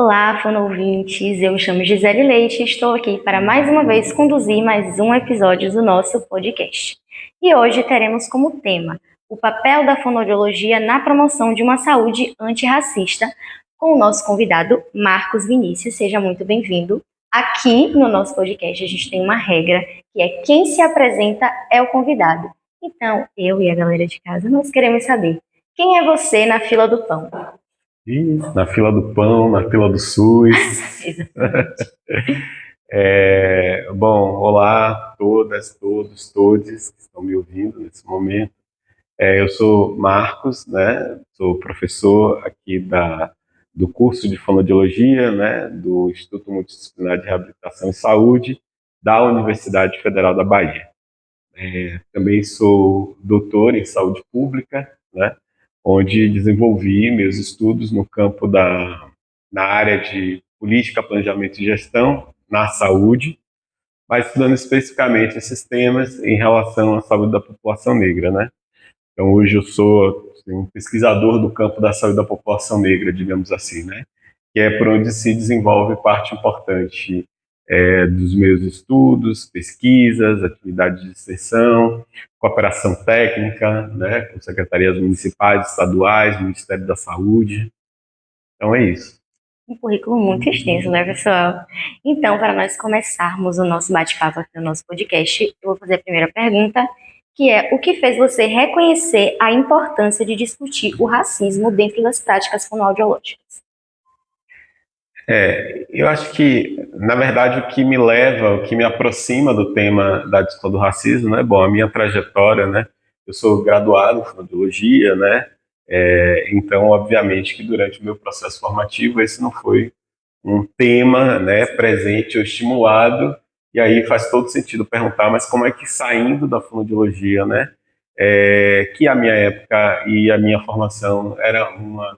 Olá, fonoouvintes, eu me chamo Gisele Leite e estou aqui para mais uma vez conduzir mais um episódio do nosso podcast. E hoje teremos como tema o papel da fonoaudiologia na promoção de uma saúde antirracista, com o nosso convidado Marcos Vinícius. Seja muito bem-vindo. Aqui no nosso podcast a gente tem uma regra, que é quem se apresenta é o convidado. Então, eu e a galera de casa, nós queremos saber, quem é você na fila do pão? Na fila do pão, na fila do SUS. Bom, olá a todas, todos, todes que estão me ouvindo nesse momento. Eu sou Marcos, né? Sou professor aqui do curso de fonoaudiologia, né? Do Instituto Multidisciplinar de Reabilitação e Saúde da Universidade Federal da Bahia. Também sou doutor em saúde pública, né? Onde desenvolvi meus estudos no campo na área de política, planejamento e gestão na saúde, mas estudando especificamente esses temas em relação à saúde da população negra, né? Então hoje eu sou um pesquisador do campo da saúde da população negra, digamos assim, né? Que é por onde se desenvolve parte importante dos meus estudos, pesquisas, atividades de extensão, cooperação técnica, né, com secretarias municipais, estaduais, Ministério da Saúde. Então é isso. Um currículo muito extenso, né, pessoal? Então, para nós começarmos o nosso bate-papo aqui no nosso podcast, eu vou fazer a primeira pergunta, que é: o que fez você reconhecer a importância de discutir o racismo dentro das práticas fonoaudiológicas? Eu acho que, na verdade, o que me leva, o que me aproxima do tema da discussão do racismo, né? Bom, a minha trajetória, né? Eu sou graduado em fonoaudiologia, né? Então, obviamente, que durante o meu processo formativo esse não foi um tema, né, presente ou estimulado, e aí faz todo sentido perguntar, mas como é que saindo da fonoaudiologia, né, que a minha época e a minha formação era uma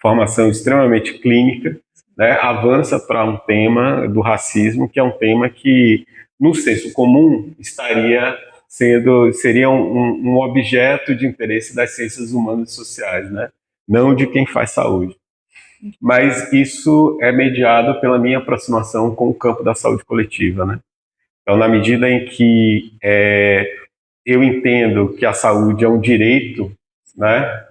formação extremamente clínica, né, avança para um tema do racismo, que é um tema que, no senso comum, seria um objeto de interesse das ciências humanas e sociais, né, não de quem faz saúde. Mas isso é mediado pela minha aproximação com o campo da saúde coletiva, né? Então, na medida em que eu entendo que a saúde é um direito, né?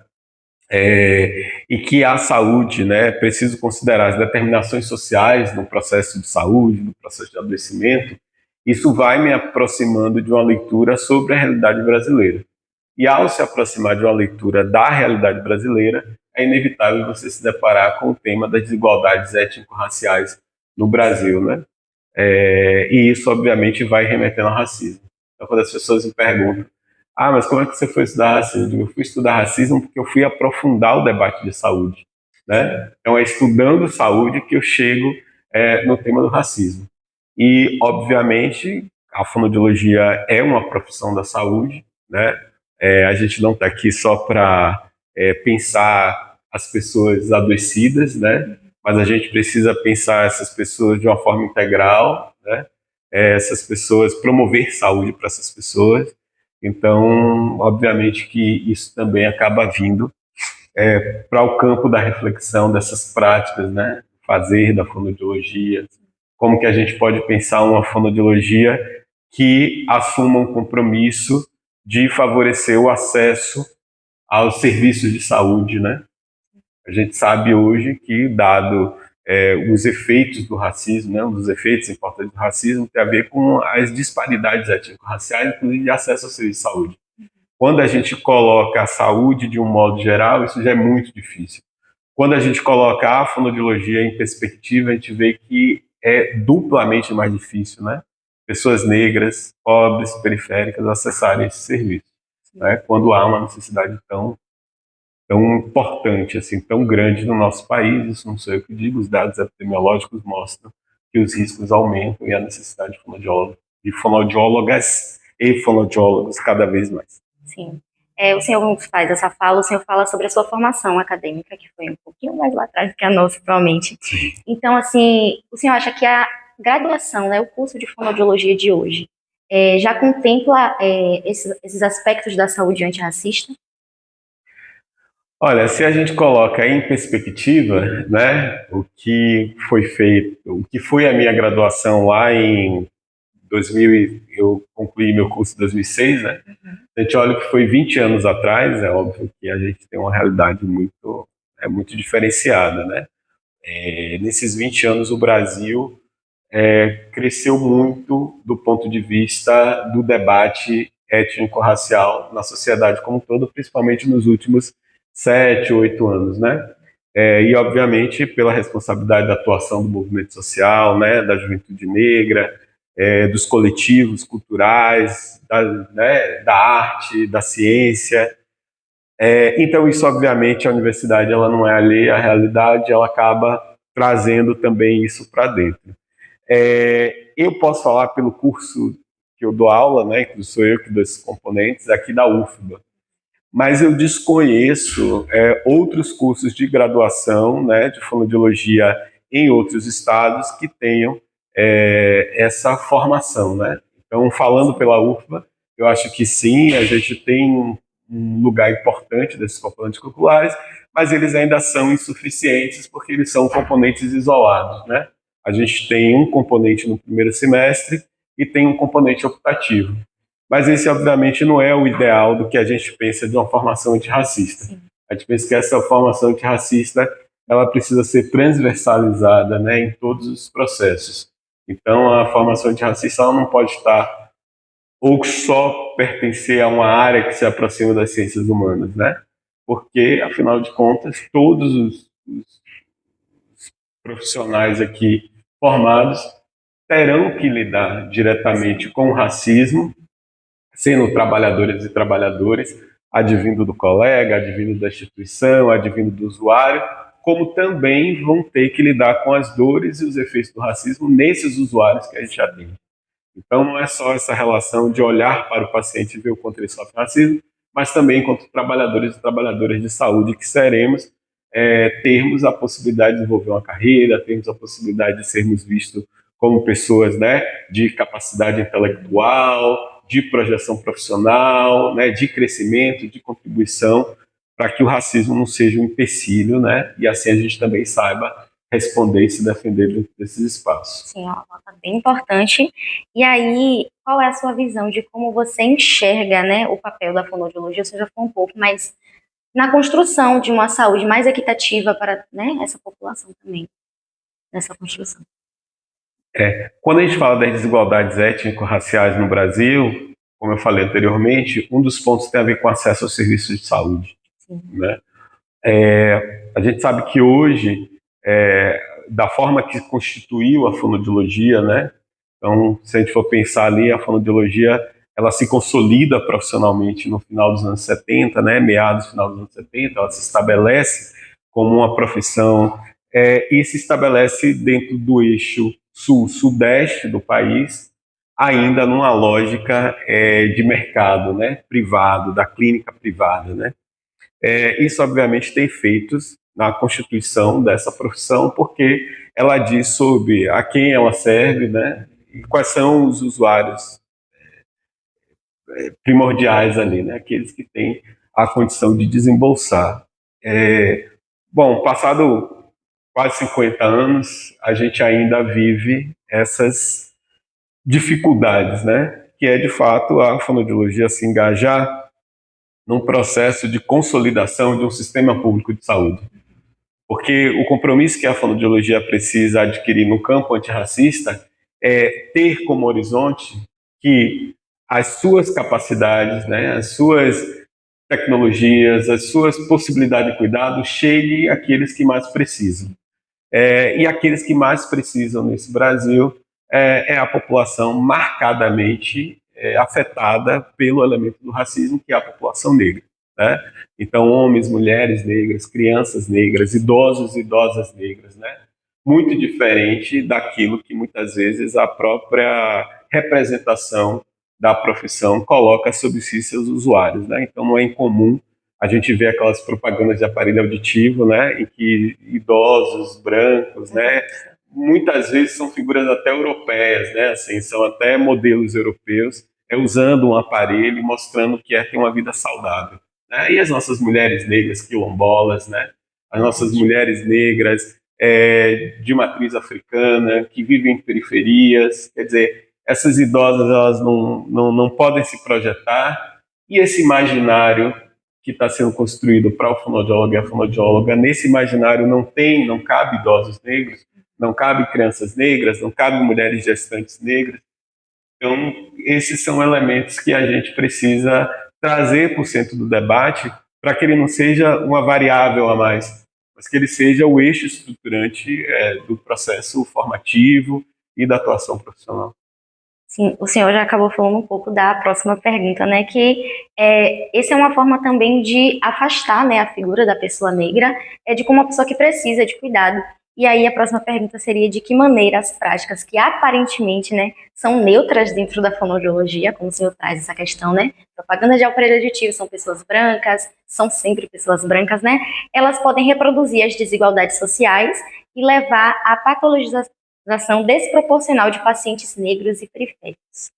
E que a saúde, né, preciso considerar as determinações sociais no processo de saúde, no processo de adoecimento, isso vai me aproximando de uma leitura sobre a realidade brasileira. E ao se aproximar de uma leitura da realidade brasileira, é inevitável você se deparar com o tema das desigualdades étnico-raciais no Brasil, né? E isso, obviamente, vai remetendo ao racismo. Então, quando as pessoas me perguntam: mas como é que você foi estudar racismo? Eu digo: eu fui estudar racismo porque eu fui aprofundar o debate de saúde, né? Então, é estudando saúde que eu chego no tema do racismo. E, obviamente, a fonoaudiologia é uma profissão da saúde, né? A gente não está aqui só para pensar as pessoas adoecidas, né? Mas a gente precisa pensar essas pessoas de uma forma integral, né? Essas pessoas, promover saúde para essas pessoas. Então, obviamente que isso também acaba vindo para o campo da reflexão dessas práticas, né? Fazer da fonoaudiologia, como que a gente pode pensar uma fonoaudiologia que assuma um compromisso de favorecer o acesso aos serviços de saúde, né? A gente sabe hoje que, dado os efeitos do racismo, né, um dos efeitos importantes do racismo tem a ver com as disparidades étnico-raciais, inclusive de acesso ao serviço de saúde. Quando a gente coloca a saúde de um modo geral, isso já é muito difícil. Quando a gente coloca a fonoaudiologia em perspectiva, a gente vê que é duplamente mais difícil, né? Pessoas negras, pobres, periféricas acessarem esse serviço, né? Quando há uma necessidade tão importante, assim, tão grande no nosso país. Isso não sou eu que digo, os dados epidemiológicos mostram que os riscos aumentam e a necessidade de fonoaudiólogas e fonoaudiólogos cada vez mais. Sim. O senhor faz essa fala, o senhor fala sobre a sua formação acadêmica, que foi um pouquinho mais lá atrás do que a nossa, provavelmente. Sim. Então, assim, o senhor acha que a graduação, né, o curso de fonoaudiologia de hoje, já contempla esses aspectos da saúde antirracista? Olha, se a gente coloca em perspectiva, né, o que foi feito, o que foi a minha graduação lá em 2000, eu concluí meu curso em 2006, né? A gente olha que foi 20 anos atrás, é óbvio que a gente tem uma realidade muito diferenciada, né? Nesses 20 anos o Brasil cresceu muito do ponto de vista do debate étnico-racial na sociedade como um todo, principalmente nos últimos 7, 8 anos, né? E, obviamente, pela responsabilidade da atuação do movimento social, né, da juventude negra, dos coletivos culturais, da arte, da ciência. Então, isso, obviamente, a universidade ela não é alheia à realidade, ela acaba trazendo também isso para dentro. Eu posso falar pelo curso que eu dou aula, né, que sou eu que dou esses componentes, aqui da UFBA, mas eu desconheço outros cursos de graduação, né, de fonoaudiologia em outros estados que tenham essa formação, né? Então, falando pela UFBA, eu acho que sim, a gente tem um lugar importante desses componentes curriculares, mas eles ainda são insuficientes porque eles são componentes isolados, né? A gente tem um componente no primeiro semestre e tem um componente optativo. Mas esse, obviamente, não é o ideal do que a gente pensa de uma formação antirracista. Sim. A gente pensa que essa formação antirracista ela precisa ser transversalizada, né, em todos os processos. Então, a formação antirracista ela não pode estar ou só pertencer a uma área que se aproxima das ciências humanas, né? Porque, afinal de contas, todos os profissionais aqui formados terão que lidar diretamente com o racismo, sendo trabalhadoras e trabalhadores, advindo do colega, advindo da instituição, advindo do usuário, como também vão ter que lidar com as dores e os efeitos do racismo nesses usuários que a gente atende. Então, não é só essa relação de olhar para o paciente e ver o quanto ele sofre racismo, mas também enquanto trabalhadores e trabalhadoras de saúde que seremos, termos a possibilidade de desenvolver uma carreira, termos a possibilidade de sermos vistos como pessoas, né, de capacidade intelectual, de projeção profissional, né, de crescimento, de contribuição, para que o racismo não seja um empecilho, né, e assim a gente também saiba responder e se defender dentro desses espaços. Sim, uma nota bem importante. E aí, qual é a sua visão de como você enxerga, né, o papel da fonoaudiologia? Você já falou um pouco, mas na construção de uma saúde mais equitativa para, né, essa população também, nessa construção. Quando a gente fala das desigualdades étnico-raciais no Brasil, como eu falei anteriormente, um dos pontos tem a ver com acesso aos serviços de saúde. Sim. Né? A gente sabe que hoje, da forma que constituiu a fonoaudiologia, né? Então, se a gente for pensar ali, a fonoaudiologia ela se consolida profissionalmente no final dos anos 70, né? Meados do final dos anos 70, ela se estabelece como uma profissão e se estabelece dentro do eixo sul-sudeste do país, ainda numa lógica de mercado, né? Privado, da clínica privada, né? Isso, obviamente, tem efeitos na constituição dessa profissão, porque ela diz sobre a quem ela serve, né, e quais são os usuários primordiais ali, né, aqueles que têm a condição de desembolsar. Bom, passado quase 50 anos, a gente ainda vive essas dificuldades, né, que é, de fato, a fonoaudiologia se engajar num processo de consolidação de um sistema público de saúde. Porque o compromisso que a fonoaudiologia precisa adquirir no campo antirracista é ter como horizonte que as suas capacidades, né, as suas tecnologias, as suas possibilidades de cuidado cheguem àqueles que mais precisam. E aqueles que mais precisam nesse Brasil é a população marcadamente afetada pelo elemento do racismo, que é a população negra. Né? Então, homens, mulheres negras, crianças negras, idosos e idosas negras, né? Muito diferente daquilo que muitas vezes a própria representação da profissão coloca sobre si seus usuários. Né? Então, não é incomum a gente ver aquelas propagandas de aparelho auditivo, né, em que idosos, brancos, né, muitas vezes são figuras até europeias, né, assim, são até modelos europeus, usando um aparelho e mostrando que ter uma vida saudável. né? E as nossas mulheres negras quilombolas, né? As nossas mulheres negras de matriz africana, que vivem em periferias, quer dizer, essas idosas elas não podem se projetar, e esse imaginário que está sendo construído para o fonoaudiólogo e a fonoaudióloga, nesse imaginário não cabe idosos negros, não cabe crianças negras, não cabe mulheres gestantes negras. Então, esses são elementos que a gente precisa trazer para o centro do debate, para que ele não seja uma variável a mais, mas que ele seja o eixo estruturante do processo formativo e da atuação profissional. Sim, o senhor já acabou falando um pouco da próxima pergunta, né, que essa é uma forma também de afastar, né, a figura da pessoa negra de como uma pessoa que precisa de cuidado. E aí a próxima pergunta seria de que maneira as práticas que aparentemente, né, são neutras dentro da fonoaudiologia, como o senhor traz essa questão, né, propaganda de aparelho auditivo são pessoas brancas, são sempre pessoas brancas, né, elas podem reproduzir as desigualdades sociais e levar à patologização desproporcional de pacientes negros e periféricos.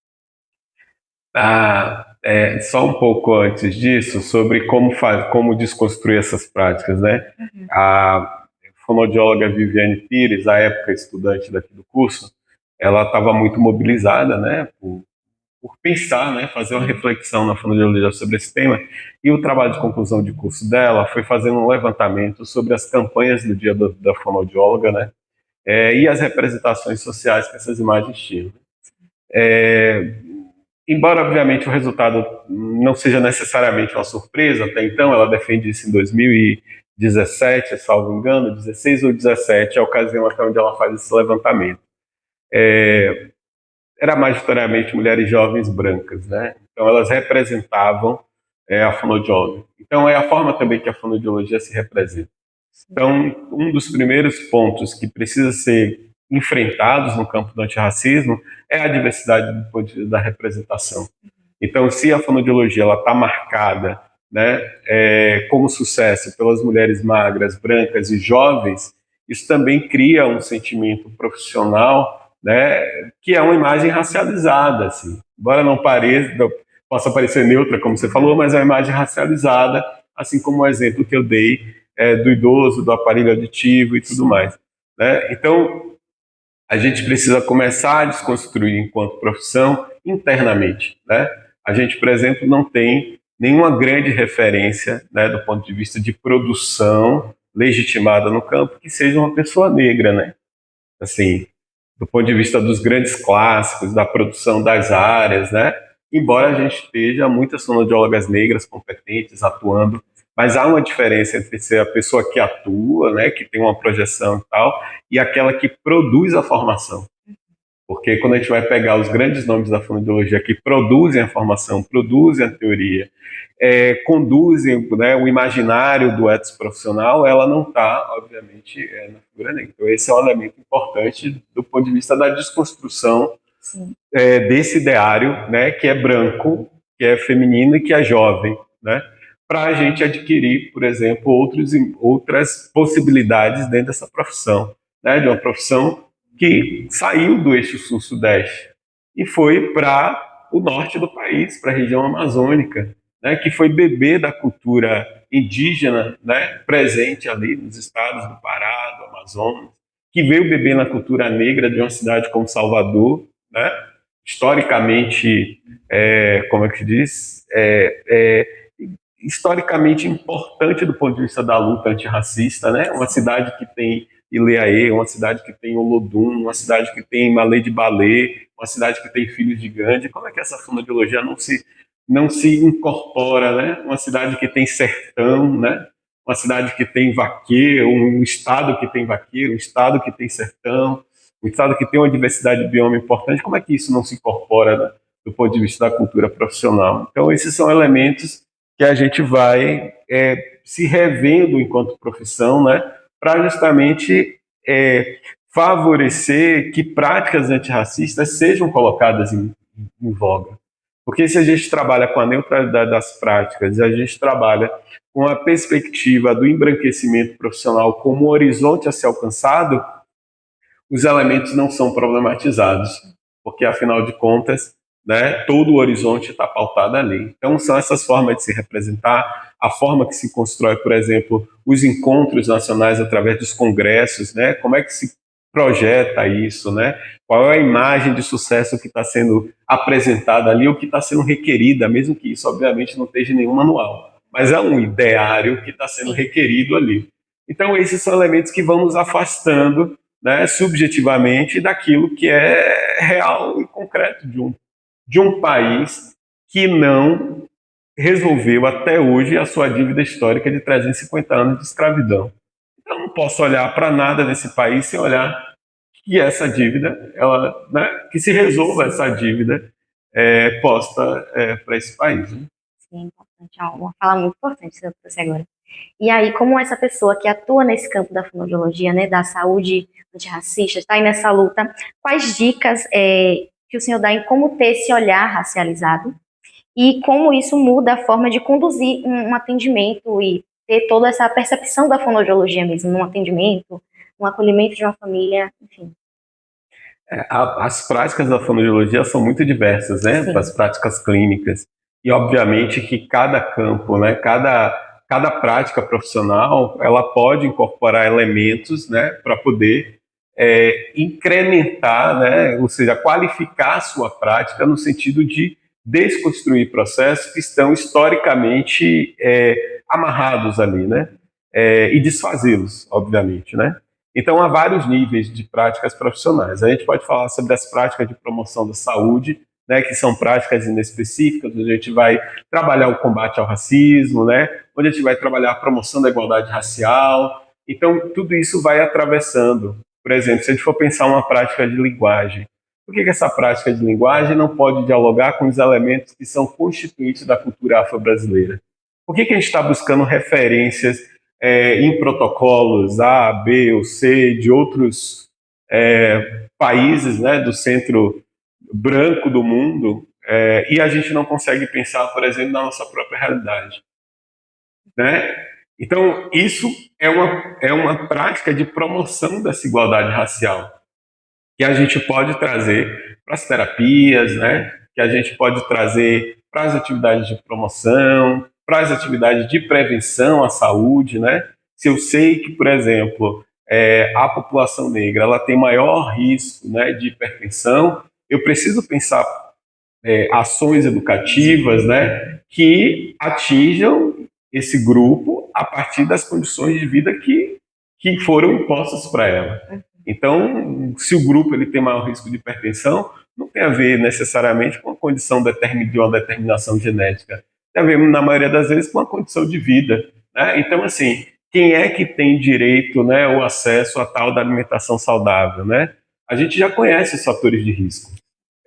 Só um pouco antes disso, sobre como desconstruir essas práticas, né? Uhum. A fonoaudióloga Viviane Pires, à época estudante daqui do curso, ela estava muito mobilizada, né, por pensar, né, fazer uma reflexão na fonoaudiologia sobre esse tema, e o trabalho de conclusão de curso dela foi fazendo um levantamento sobre as campanhas do dia da fonoaudióloga, né, e as representações sociais que essas imagens tinham. Embora, obviamente, o resultado não seja necessariamente uma surpresa, até então, ela defende isso em 2017, salvo engano, 16 ou 17, a ocasião até onde ela faz esse levantamento. Era majoritariamente mulheres jovens brancas, né? Então, elas representavam a fonoaudióloga. Então, é a forma também que a fonoaudiologia se representa. Então, um dos primeiros pontos que precisa ser enfrentados no campo do antirracismo é a diversidade do ponto de vista da representação. Então, se a fonoaudiologia está marcada, né, como sucesso pelas mulheres magras, brancas e jovens, isso também cria um sentimento profissional, né, que é uma imagem racializada. Assim. Embora não possa parecer neutra, como você falou, mas é uma imagem racializada, assim como o exemplo que eu dei do idoso, do aparelho auditivo e tudo mais. Né? Então, a gente precisa começar a desconstruir enquanto profissão internamente. Né? A gente, por exemplo, não tem nenhuma grande referência, né, do ponto de vista de produção legitimada no campo que seja uma pessoa negra, né? Assim, do ponto de vista dos grandes clássicos, da produção das áreas, né? Embora a gente esteja muitas fonoaudiólogas negras competentes atuando, mas há uma diferença entre ser a pessoa que atua, né, que tem uma projeção e tal, e aquela que produz a formação. Porque quando a gente vai pegar os grandes nomes da fonoaudiologia que produzem a formação, produzem a teoria, conduzem, né, o imaginário do etos profissional, ela não está, obviamente, na figura negra. Então, esse é um elemento importante do ponto de vista da desconstrução desse ideário, né, que é branco, que é feminino e que é jovem, né, para a gente adquirir, por exemplo, outras possibilidades dentro dessa profissão, né, de uma profissão que saiu do eixo sul-sudeste e foi para o norte do país, para a região amazônica, né, que foi bebê da cultura indígena, né, presente ali nos estados do Pará, do Amazonas, que veio beber na cultura negra de uma cidade como Salvador, né, historicamente, como é que se diz, historicamente importante do ponto de vista da luta antirracista, né, uma cidade que tem Ileaê, uma cidade que tem Olodum, uma cidade que tem Malê de Balê, uma cidade que tem Filhos de Gandhi. Como é que essa fonoaudiologia não se incorpora, né? Uma cidade que tem sertão, né? Uma cidade que tem vaqueiro, um estado que tem vaqueiro, um estado que tem sertão, um estado que tem uma diversidade de bioma importante. Como é que isso não se incorpora, né, do ponto de vista da cultura profissional? Então, esses são elementos que a gente vai se revendo enquanto profissão, né, para justamente favorecer que práticas antirracistas sejam colocadas em voga. Porque se a gente trabalha com a neutralidade das práticas, e a gente trabalha com a perspectiva do embranquecimento profissional como um horizonte a ser alcançado, os elementos não são problematizados, porque, afinal de contas, né? Todo o horizonte está pautado ali. Então, são essas formas de se representar, a forma que se constrói, por exemplo, os encontros nacionais através dos congressos, né? Como é que se projeta isso, né? Qual é a imagem de sucesso que está sendo apresentada ali ou que está sendo requerida, mesmo que isso, obviamente, não esteja em nenhum manual, mas é um ideário que está sendo requerido ali. Então, esses são elementos que vão nos afastando, né, subjetivamente daquilo que é real e concreto de um país que não resolveu até hoje a sua dívida histórica de 350 anos de escravidão. Eu não posso olhar para nada nesse país sem olhar que essa dívida, ela, né, que se resolva essa dívida posta para esse país. Né? Sim, importante. É uma fala muito importante que você trouxe agora. E aí, como essa pessoa que atua nesse campo da fonoaudiologia, né, da saúde antirracista, está aí nessa luta, quais dicas que o senhor dá em como ter esse olhar racializado e como isso muda a forma de conduzir um atendimento e ter toda essa percepção da fonoaudiologia mesmo, num atendimento, no acolhimento de uma família, enfim. As práticas da fonoaudiologia são muito diversas, né? Sim. As práticas clínicas. E, obviamente, que cada campo, né? Cada prática profissional, ela pode incorporar elementos, né? Para poder incrementar, né? Ou seja, qualificar a sua prática no sentido de desconstruir processos que estão historicamente amarrados ali, né? E desfazê-los, obviamente, né? Então, há vários níveis de práticas profissionais. A gente pode falar sobre as práticas de promoção da saúde, né, que são práticas inespecíficas, onde a gente vai trabalhar o combate ao racismo, né, onde a gente vai trabalhar a promoção da igualdade racial. Então, tudo isso vai atravessando. Por exemplo, se a gente for pensar uma prática de linguagem, por que essa prática de linguagem não pode dialogar com os elementos que são constituintes da cultura afro-brasileira? Por que a gente está buscando referências em protocolos A, B ou C de outros países, né, do centro branco do mundo, e a gente não consegue pensar, por exemplo, na nossa própria realidade, né? Então, isso é uma prática de promoção dessa igualdade racial que a gente pode trazer para as terapias, né? Que a gente pode trazer para as atividades de promoção, para as atividades de prevenção à saúde, né? Se eu sei que, por exemplo, a população negra ela tem maior risco, né, de hipertensão, eu preciso pensar ações educativas, né, que atinjam esse grupo a partir das condições de vida que foram impostas para ela. Então, se o grupo ele tem maior risco de hipertensão, não tem a ver necessariamente com a condição de uma determinação genética. Tem a ver, na maioria das vezes, com a condição de vida. Né? Então, assim, quem é que tem direito, né, o acesso a tal da alimentação saudável? Né? A gente já conhece os fatores de risco.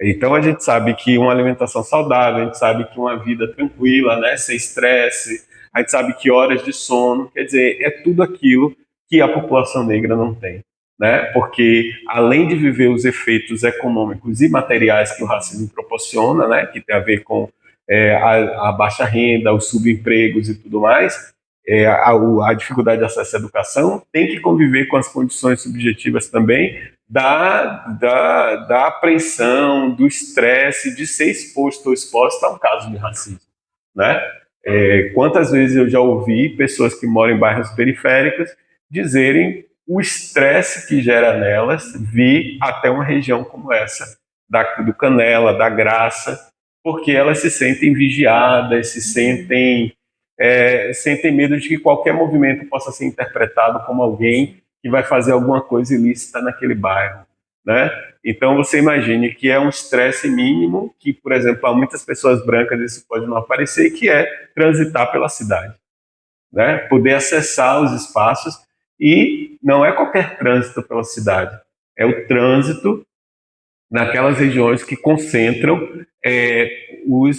Então, a gente sabe que uma alimentação saudável, a gente sabe que uma vida tranquila, né, sem estresse, a gente sabe que horas de sono, quer dizer, é tudo aquilo que a população negra não tem. Né? Porque além de viver os efeitos econômicos e materiais que o racismo proporciona, né? Que tem a ver com a baixa renda, os subempregos e tudo mais, a dificuldade de acesso à educação, tem que conviver com as condições subjetivas também da apreensão, do estresse, de ser exposto ou exposta a um caso de racismo. Né? Quantas vezes eu já ouvi pessoas que moram em bairros periféricos dizerem o estresse que gera nelas vir até uma região como essa, do Canela, da Graça, porque elas se sentem vigiadas, sentem medo de que qualquer movimento possa ser interpretado como alguém que vai fazer alguma coisa ilícita naquele bairro. Né? Então você imagine que é um estresse mínimo, que, por exemplo, a muitas pessoas brancas isso pode não aparecer, que é transitar pela cidade. Né? Poder acessar os espaços. E não é qualquer trânsito pela cidade, é o trânsito naquelas regiões que concentram os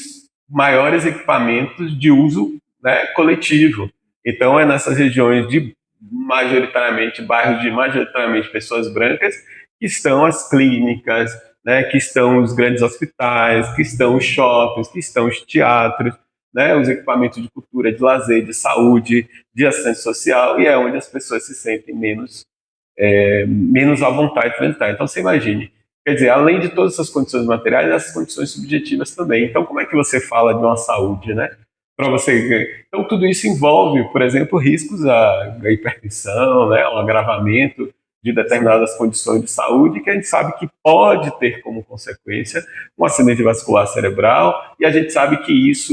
maiores equipamentos de uso, né, coletivo. Então, é nessas regiões de bairros de majoritariamente pessoas brancas, que estão as clínicas, né, que estão os grandes hospitais, que estão os shoppings, que estão os teatros, né, os equipamentos de cultura, de lazer, de saúde, de assistência social, e é onde as pessoas se sentem menos à vontade de transitar. Então, você imagine, Quer dizer, além de todas essas condições materiais, essas condições subjetivas também. Então, como é que você fala de uma saúde, né? Para você, então tudo isso envolve, por exemplo, riscos à hipertensão, né, ao agravamento de determinadas condições de saúde que a gente sabe que pode ter como consequência um acidente vascular cerebral, e a gente sabe que isso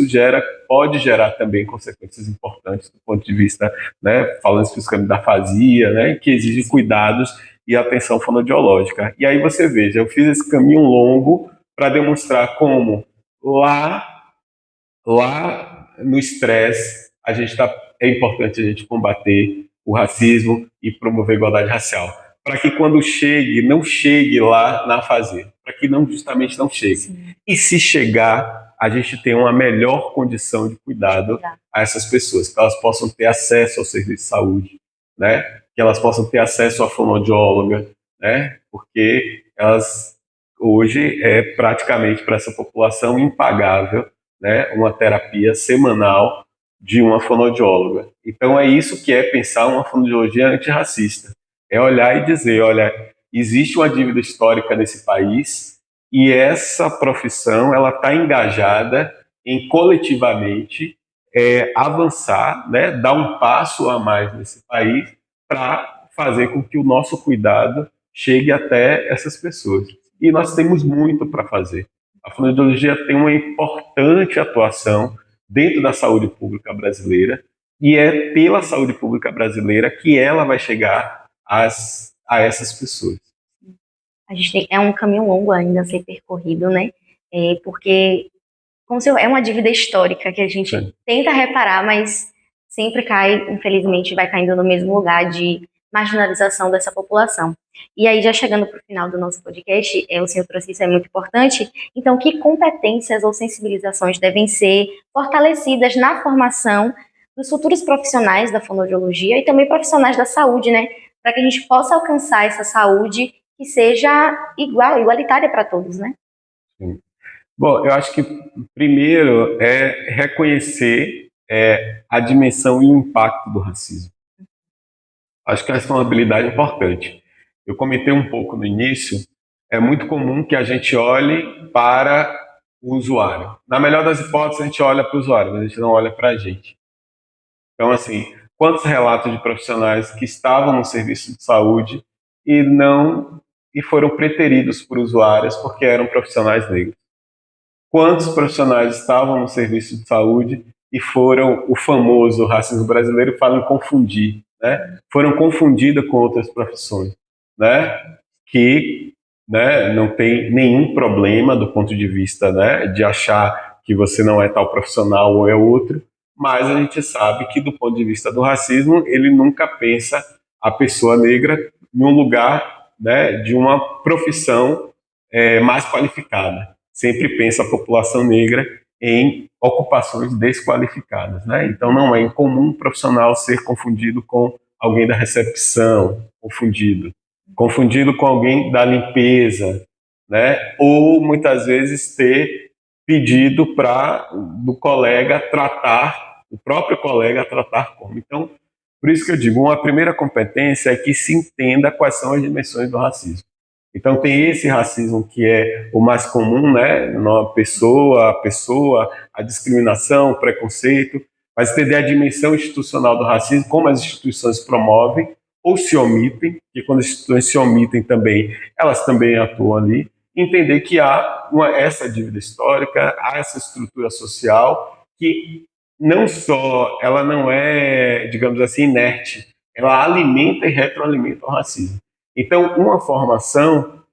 pode gerar também consequências importantes do ponto de vista, né, falando especificamente da afasia, né, que exige cuidados e atenção fonoaudiológica. E aí você veja, eu fiz esse caminho longo para demonstrar como lá no estresse é importante a gente combater o racismo e promover a igualdade racial, para que quando não chegue lá na afasia, para que justamente não chegue. Sim. E se chegar, a gente tem uma melhor condição de cuidado a essas pessoas, que elas possam ter acesso ao serviço de saúde, né? Que elas possam ter acesso à fonoaudióloga, né? Porque elas hoje é praticamente para essa população impagável, né, uma terapia semanal de uma fonoaudióloga. Então é isso que é pensar uma fonoaudiologia antirracista. É olhar e dizer, olha, existe uma dívida histórica nesse país e essa profissão ela está engajada em coletivamente avançar, né, dar um passo a mais nesse país para fazer com que o nosso cuidado chegue até essas pessoas. E nós temos muito para fazer. A fonoaudiologia tem uma importante atuação dentro da saúde pública brasileira e é pela saúde pública brasileira que ela vai chegar a essas pessoas. É um caminho longo ainda a ser percorrido, né? Porque é uma dívida histórica que a gente Sim. tenta reparar, mas sempre cai, infelizmente, vai caindo no mesmo lugar de marginalização dessa população. E aí, já chegando para o final do nosso podcast, o senhor trouxe isso, é muito importante. Então, que competências ou sensibilizações devem ser fortalecidas na formação dos futuros profissionais da fonoaudiologia e também profissionais da saúde, né? Para que a gente possa alcançar essa saúde que seja igualitária para todos, né? Sim. Bom, eu acho que primeiro é reconhecer a dimensão e o impacto do racismo. Acho que essa é uma habilidade importante. Eu comentei um pouco no início, é muito comum que a gente olhe para o usuário. Na melhor das hipóteses, a gente olha para o usuário, mas a gente não olha para a gente. Então, assim, quantos relatos de profissionais que estavam no serviço de saúde e foram preteridos por usuários porque eram profissionais negros? Quantos profissionais estavam no serviço de saúde e foram o famoso racismo brasileiro, fala em confundir, né? Foram confundidas com outras profissões, né? Que, né, não tem nenhum problema do ponto de vista, né, de achar que você não é tal profissional ou é outro, mas a gente sabe que do ponto de vista do racismo, ele nunca pensa a pessoa negra em um lugar, né, de uma profissão mais qualificada. Sempre pensa a população negra em ocupações desqualificadas, né? Então não é incomum um profissional ser confundido com alguém da recepção, confundido com alguém da limpeza, né? Ou muitas vezes ter pedido para o próprio colega tratar como. Então, por isso que eu digo, uma primeira competência é que se entenda quais são as dimensões do racismo. Então tem esse racismo que é o mais comum, né, na pessoa, a discriminação, o preconceito, mas entender a dimensão institucional do racismo, como as instituições promovem ou se omitem, e quando as instituições se omitem também, elas também atuam ali, entender que há essa dívida histórica, há essa estrutura social que ela não é, digamos assim, inerte, ela alimenta e retroalimenta o racismo. Então, uma formação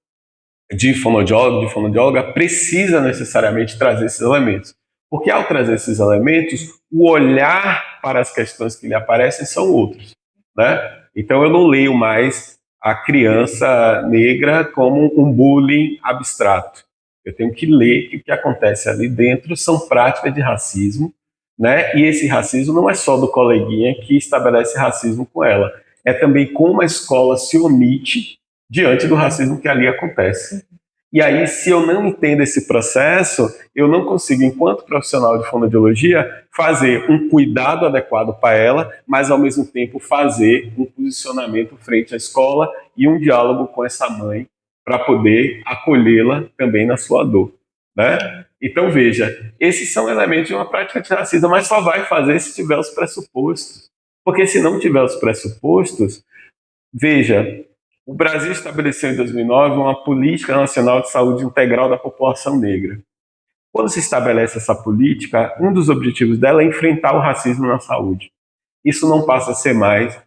de fonoaudiólogo, de fonoaudióloga, precisa necessariamente trazer esses elementos. Porque ao trazer esses elementos, o olhar para as questões que lhe aparecem são outros, né? Então, eu não leio mais a criança negra como um bullying abstrato. Eu tenho que ler que o que acontece ali dentro são práticas de racismo, né? E esse racismo não é só do coleguinha que estabelece racismo com ela, é também como a escola se omite diante do racismo que ali acontece. E aí, se eu não entendo esse processo, eu não consigo, enquanto profissional de fonoaudiologia, fazer um cuidado adequado para ela, mas ao mesmo tempo fazer um posicionamento frente à escola e um diálogo com essa mãe para poder acolhê-la também na sua dor, né? Então, veja, esses são elementos de uma prática antirracista, mas só vai fazer se tiver os pressupostos. Porque se não tiver os pressupostos, veja, o Brasil estabeleceu em 2009 uma política nacional de saúde integral da população negra. Quando se estabelece essa política, um dos objetivos dela é enfrentar o racismo na saúde. Isso não passa a ser mais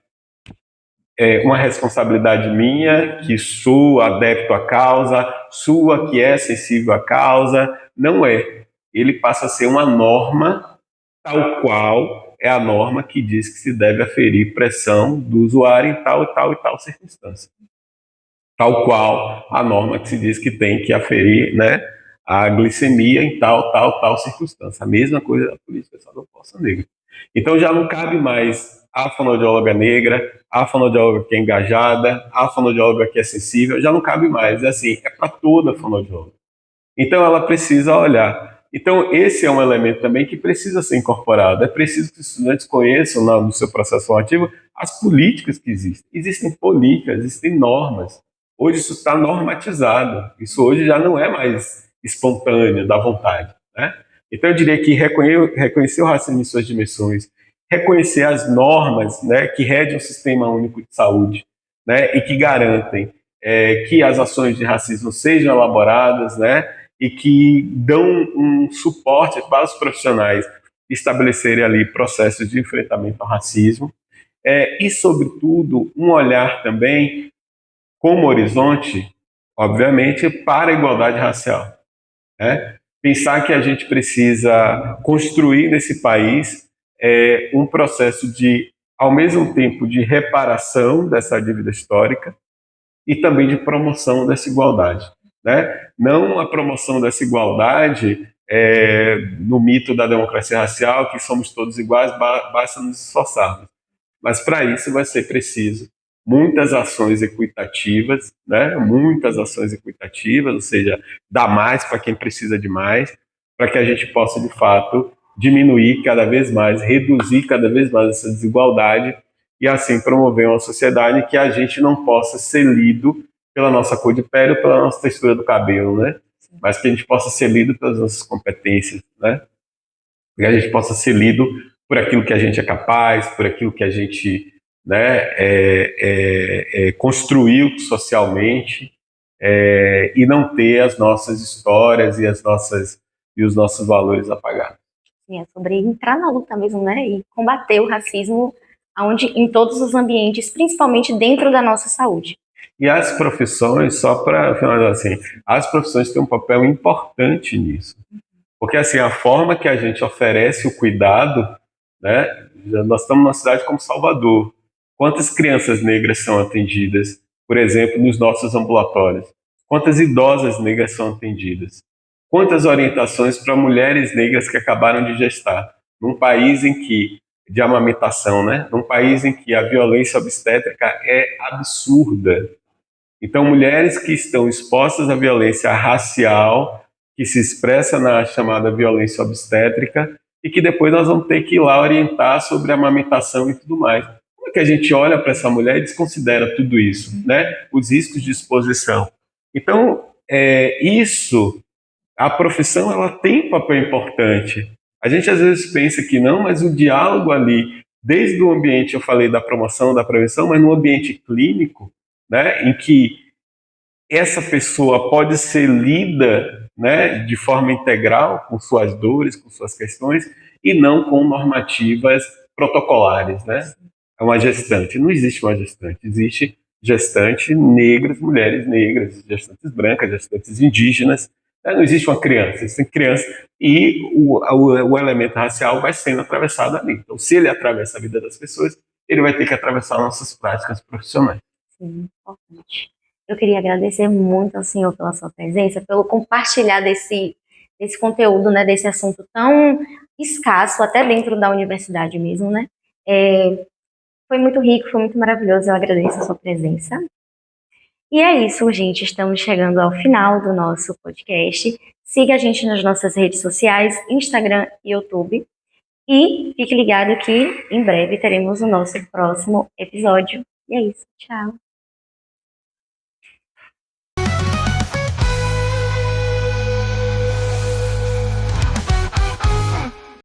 uma responsabilidade minha, que sou adepto à causa, sua que é sensível à causa. Não é. Ele passa a ser uma norma, tal qual é a norma que diz que se deve aferir pressão do usuário em tal, tal e tal circunstância. Tal qual a norma que se diz que tem que aferir, né, a glicemia em tal, tal, tal circunstância. A mesma coisa da política de saúde da população negra. Então já não cabe mais a fonoaudióloga negra, a fonoaudióloga que é engajada, a fonoaudióloga que é sensível, já não cabe mais. É assim, é para toda fonoaudióloga. Então ela precisa olhar. Então esse é um elemento também que precisa ser incorporado. É preciso que os estudantes conheçam no seu processo formativo as políticas que existem. Existem políticas, existem normas. Hoje isso está normatizado. Isso hoje já não é mais espontâneo, da vontade, né? Então eu diria que reconhecer o racismo em suas dimensões, reconhecer as normas, né, que regem o sistema único de saúde, né, e que garantem que as ações de racismo sejam elaboradas, né, e que dão um suporte para os profissionais estabelecerem ali processos de enfrentamento ao racismo, e, sobretudo, um olhar também como horizonte, obviamente, para a igualdade racial, né? Pensar que a gente precisa construir nesse país um processo de, ao mesmo tempo, de reparação dessa dívida histórica e também de promoção dessa igualdade, né? Não a promoção dessa igualdade no mito da democracia racial, que somos todos iguais, basta nos esforçarmos. Mas para isso vai ser preciso muitas ações equitativas, né? Muitas ações equitativas, ou seja, dar mais para quem precisa de mais, para que a gente possa, de fato, diminuir cada vez mais, reduzir cada vez mais essa desigualdade e assim promover uma sociedade em que a gente não possa ser lido pela nossa cor de pele ou pela nossa textura do cabelo, né? Mas que a gente possa ser lido pelas nossas competências, né? Que a gente possa ser lido por aquilo que a gente é capaz, por aquilo que a gente, né, construiu socialmente, e não ter as nossas histórias e os nossos valores apagados. Sim, é sobre entrar na luta mesmo, né, e combater o racismo em todos os ambientes, principalmente dentro da nossa saúde. E as profissões, só para finalizar assim, as profissões têm um papel importante nisso. Porque assim, a forma que a gente oferece o cuidado, né, nós estamos numa cidade como Salvador. Quantas crianças negras são atendidas, por exemplo, nos nossos ambulatórios? Quantas idosas negras são atendidas? Quantas orientações para mulheres negras que acabaram de gestar? Num país em que, de amamentação, né? Num país em que a violência obstétrica é absurda. Então, mulheres que estão expostas à violência racial, que se expressa na chamada violência obstétrica, e que depois nós vamos ter que ir lá orientar sobre a amamentação e tudo mais. Como é que a gente olha para essa mulher e desconsidera tudo isso, né? Os riscos de exposição. Então, a profissão ela tem um papel importante. A gente às vezes pensa que não, mas o diálogo ali, desde o ambiente, eu falei da promoção, da prevenção, mas no ambiente clínico, né, em que essa pessoa pode ser lida, né, de forma integral, com suas dores, com suas questões, e não com normativas protocolares, né? É uma gestante. Não existe uma gestante, existe gestante negras, mulheres negras, gestantes brancas, gestantes indígenas. Não existe uma criança, existem crianças e o elemento racial vai sendo atravessado ali. Então, se ele atravessa a vida das pessoas, ele vai ter que atravessar nossas práticas profissionais. Sim, importante. Eu queria agradecer muito ao senhor pela sua presença, pelo compartilhar desse conteúdo, né, desse assunto tão escasso, até dentro da universidade mesmo, né? Foi muito rico, foi muito maravilhoso, eu agradeço a sua presença. E é isso, gente, estamos chegando ao final do nosso podcast. Siga a gente nas nossas redes sociais, Instagram e YouTube. E fique ligado que em breve teremos o nosso próximo episódio. E é isso, tchau!